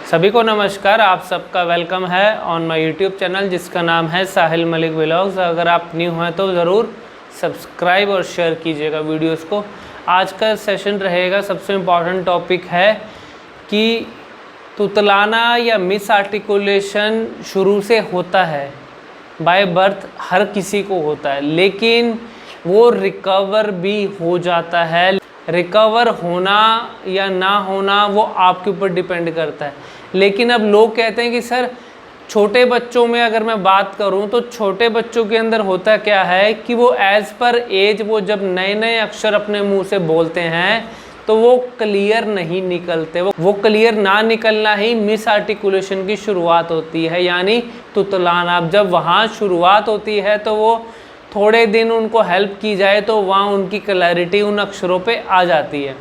सभी को नमस्कार। आप सबका वेलकम है ऑन माय यूट्यूब चैनल जिसका नाम है साहिल मलिक व्लॉग्स। अगर आप न्यू हैं तो ज़रूर सब्सक्राइब और शेयर कीजिएगा वीडियोस को। आज का सेशन रहेगा, सबसे इम्पॉर्टेंट टॉपिक है कि तुतलाना या मिस आर्टिकुलेशन शुरू से होता है, बाय बर्थ हर किसी को होता है, लेकिन वो रिकवर भी हो जाता है। रिकवर होना या ना होना वो आपके ऊपर डिपेंड करता है। लेकिन अब लोग कहते हैं कि सर छोटे बच्चों में अगर मैं बात करूं तो छोटे बच्चों के अंदर होता क्या है कि वो एज़ पर एज वो जब नए नए अक्षर अपने मुंह से बोलते हैं तो वो क्लियर नहीं निकलते। वो क्लियर ना निकलना ही मिस आर्टिकुलेशन की शुरुआत होती है, यानी तुतलाना। अब जब वहाँ शुरुआत होती है तो वो थोड़े दिन उनको हेल्प की जाए तो वहाँ उनकी क्लैरिटी उन अक्षरों पे आ जाती है।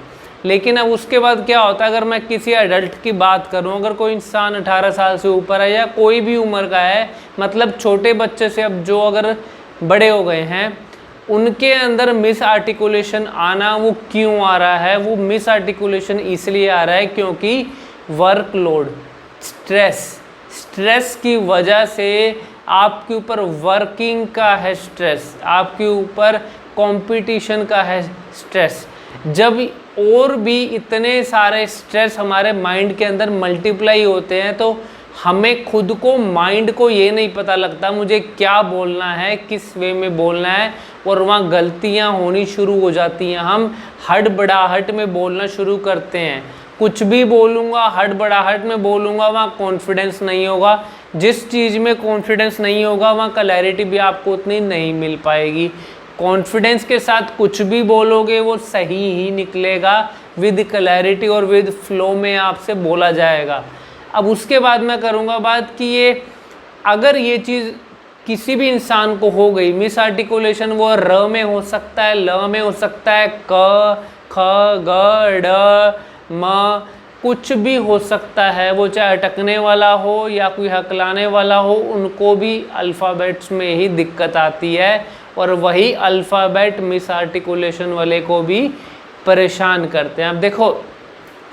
लेकिन अब उसके बाद क्या होता है, अगर मैं किसी एडल्ट की बात करूं, अगर कोई इंसान 18 साल से ऊपर है या कोई भी उम्र का है, मतलब छोटे बच्चे से अब जो अगर बड़े हो गए हैं, उनके अंदर मिस आर्टिकुलेशन आना वो क्यों आ रहा है? वो मिस आर्टिकुलेशन इसलिए आ रहा है क्योंकि वर्कलोड, स्ट्रेस की वजह से आपके ऊपर वर्किंग का है स्ट्रेस, आपके ऊपर कंपटीशन का है स्ट्रेस। जब और भी इतने सारे स्ट्रेस हमारे माइंड के अंदर मल्टीप्लाई होते हैं तो हमें खुद को, माइंड को ये नहीं पता लगता मुझे क्या बोलना है, किस वे में बोलना है, और वहाँ गलतियाँ होनी शुरू हो जाती हैं। हम हड़बड़ाहट में बोलना शुरू करते हैं। कुछ भी बोलूँगा हड़बड़ाहट में बोलूँगा, वहाँ कॉन्फिडेंस नहीं होगा। जिस चीज़ में कॉन्फिडेंस नहीं होगा वहाँ क्लैरिटी भी आपको उतनी नहीं मिल पाएगी। कॉन्फिडेंस के साथ कुछ भी बोलोगे वो सही ही निकलेगा, विद क्लैरिटी और विद फ्लो में आपसे बोला जाएगा। अब उसके बाद मैं करूँगा बात कि ये अगर ये चीज़ किसी भी इंसान को हो गई मिस आर्टिकुलेशन, वो र में हो सकता है, ल में हो सकता है, क ख ग ड म, कुछ भी हो सकता है। वो चाहे अटकने वाला हो या कोई हकलाने वाला हो, उनको भी अल्फ़ाबेट्स में ही दिक्कत आती है, और वही अल्फ़ाबेट मिस आर्टिकुलेशन वाले को भी परेशान करते हैं। अब देखो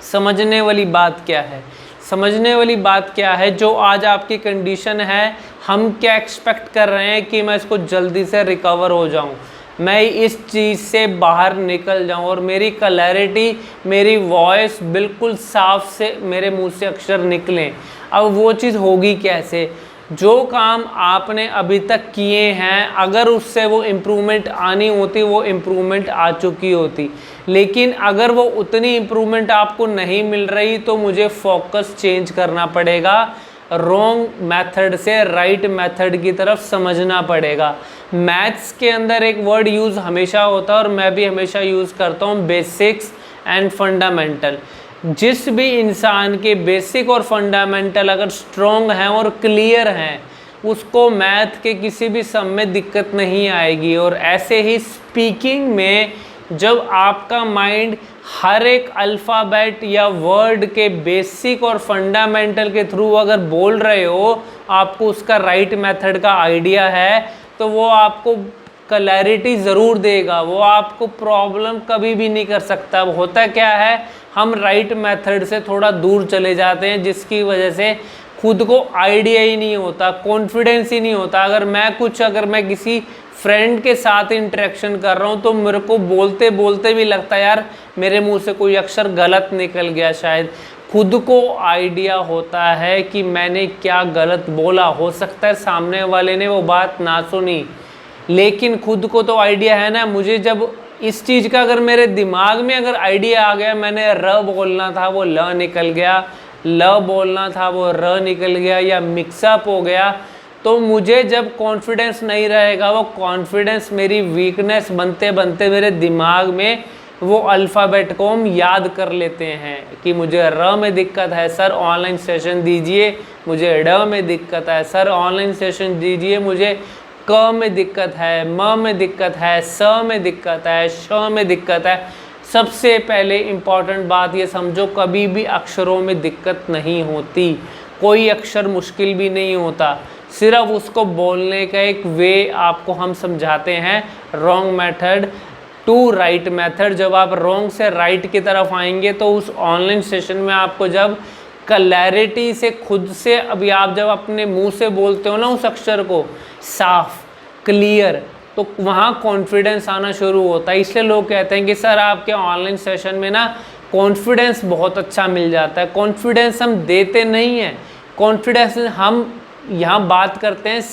समझने वाली बात क्या है, समझने वाली बात क्या है, जो आज आपकी कंडीशन है, हम क्या एक्सपेक्ट कर रहे हैं कि मैं इसको जल्दी से रिकवर हो जाऊं, मैं इस चीज़ से बाहर निकल जाऊं और मेरी क्लैरिटी, मेरी वॉइस बिल्कुल साफ से मेरे मुंह से अक्षर निकलें। अब वो चीज़ होगी कैसे? जो काम आपने अभी तक किए हैं, अगर उससे वो इम्प्रूवमेंट आनी होती वो इम्प्रूवमेंट आ चुकी होती, लेकिन अगर वो उतनी इम्प्रूवमेंट आपको नहीं मिल रही तो मुझे फोकस चेंज करना पड़ेगा। रॉन्ग मेथड से राइट मेथड की तरफ समझना पड़ेगा। मैथ्स के अंदर एक वर्ड यूज़ हमेशा होता है और मैं भी हमेशा यूज़ करता हूँ, बेसिक्स एंड फंडामेंटल। जिस भी इंसान के बेसिक और फंडामेंटल अगर स्ट्रॉन्ग हैं और क्लियर हैं, उसको मैथ के किसी भी सम में दिक्कत नहीं आएगी। और ऐसे ही स्पीकिंग में जब आपका माइंड हर एक अल्फ़ाबेट या वर्ड के बेसिक और फंडामेंटल के थ्रू अगर बोल रहे हो, आपको उसका राइट मेथड का आइडिया है, तो वो आपको क्लैरिटी ज़रूर देगा, वो आपको प्रॉब्लम कभी भी नहीं कर सकता। अब होता क्या है, हम राइट मेथड से थोड़ा दूर चले जाते हैं, जिसकी वजह से खुद को आइडिया ही नहीं होता, कॉन्फिडेंस ही नहीं होता। अगर मैं किसी फ्रेंड के साथ इंटरेक्शन कर रहा हूँ तो मेरे को बोलते बोलते भी लगता है यार मेरे मुंह से कोई अक्षर गलत निकल गया शायद। खुद को आइडिया होता है कि मैंने क्या गलत बोला, हो सकता है सामने वाले ने वो बात ना सुनी, लेकिन खुद को तो आइडिया है ना। मुझे जब इस चीज़ का अगर मेरे दिमाग में अगर आइडिया आ गया, मैंने र बोलना था वो ल निकल गया, ल बोलना था वो र निकल गया, या मिक्सअप हो गया, तो मुझे जब कॉन्फिडेंस नहीं रहेगा, वो कॉन्फिडेंस मेरी वीकनेस बनते बनते मेरे दिमाग में वो अल्फ़ाबेट को हम याद कर लेते हैं कि मुझे र में दिक्कत है सर ऑनलाइन सेशन दीजिए, मुझे ड में दिक्कत है सर ऑनलाइन सेशन दीजिए, मुझे क में दिक्कत है, म में दिक्कत है, स में दिक्कत है, श में दिक्कत है। सबसे पहले इम्पॉर्टेंट बात ये समझो, कभी भी अक्षरों में दिक्कत नहीं होती, कोई अक्षर मुश्किल भी नहीं होता, सिर्फ उसको बोलने का एक वे आपको हम समझाते हैं, wrong method to right method. जब आप रॉन्ग से राइट की तरफ आएंगे तो उस ऑनलाइन सेशन में आपको जब क्लैरिटी से खुद से, अभी आप जब अपने मुंह से बोलते हो ना उस अक्षर को साफ, क्लियर, तो वहाँ कॉन्फिडेंस आना शुरू होता है। इसलिए लोग कहते हैं कि सर आपके ऑनलाइन सेशन में ना कॉन्फिडेंस बहुत अच्छा मिल जाता है। कॉन्फिडेंस हम देते नहीं हैं, कॉन्फिडेंस हम यहाँ बात करते हैं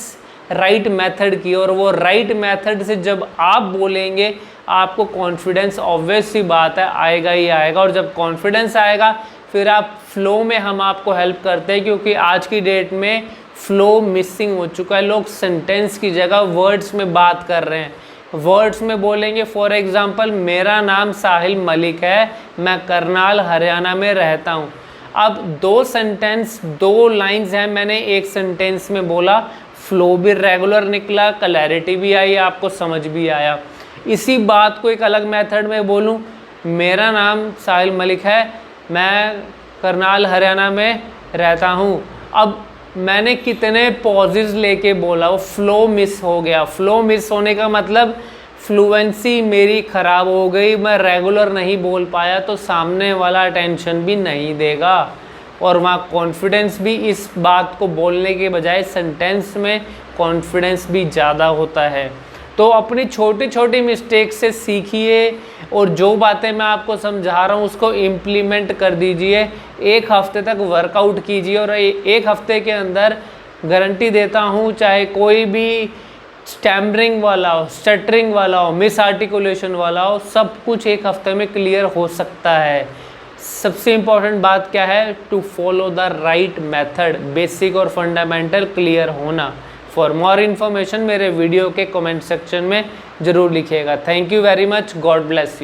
राइट मेथड की, और वो राइट मेथड से जब आप बोलेंगे आपको कॉन्फिडेंस ऑब्वियस सी बात है आएगा ही आएगा। और जब कॉन्फिडेंस आएगा फिर आप फ्लो में हम आपको हेल्प करते हैं, क्योंकि आज की डेट में फ्लो मिसिंग हो चुका है। लोग सेंटेंस की जगह वर्ड्स में बात कर रहे हैं, वर्ड्स में बोलेंगे। फॉर एग्जांपल मेरा नाम साहिल मलिक है, मैं करनाल हरियाणा में रहता हूँ। अब दो सेंटेंस, दो लाइंस हैं, मैंने एक सेंटेंस में बोला, फ्लो भी रेगुलर निकला, क्लैरिटी भी आई, आपको समझ भी आया। इसी बात को एक अलग मेथड में बोलूँ, मेरा नाम साहिल मलिक है, मैं करनाल हरियाणा में रहता हूँ। अब मैंने कितने पॉजेज लेके बोला, वो फ्लो मिस हो गया। फ्लो मिस होने का मतलब फ्लुएंसी मेरी ख़राब हो गई, मैं रेगुलर नहीं बोल पाया, तो सामने वाला अटेंशन भी नहीं देगा, और वहाँ कॉन्फिडेंस भी, इस बात को बोलने के बजाय सेंटेंस में कॉन्फिडेंस भी ज़्यादा होता है। तो अपनी छोटी छोटी मिस्टेक से सीखिए, और जो बातें मैं आपको समझा रहा हूँ उसको इम्प्लीमेंट कर दीजिए। एक हफ्ते तक वर्कआउट कीजिए, और एक हफ्ते के अंदर गारंटी देता हूँ, चाहे कोई भी स्टैमरिंग वाला हो, स्टटरिंग वाला हो, मिस आर्टिकुलेशन वाला हो, सब कुछ एक हफ्ते में क्लियर हो सकता है। सबसे इम्पॉर्टेंट बात क्या है? To follow the right method, basic और फंडामेंटल क्लियर होना। फॉर मोर इन्फॉर्मेशन मेरे वीडियो के कमेंट सेक्शन में ज़रूर लिखिएगा। Thank you very much, God bless you.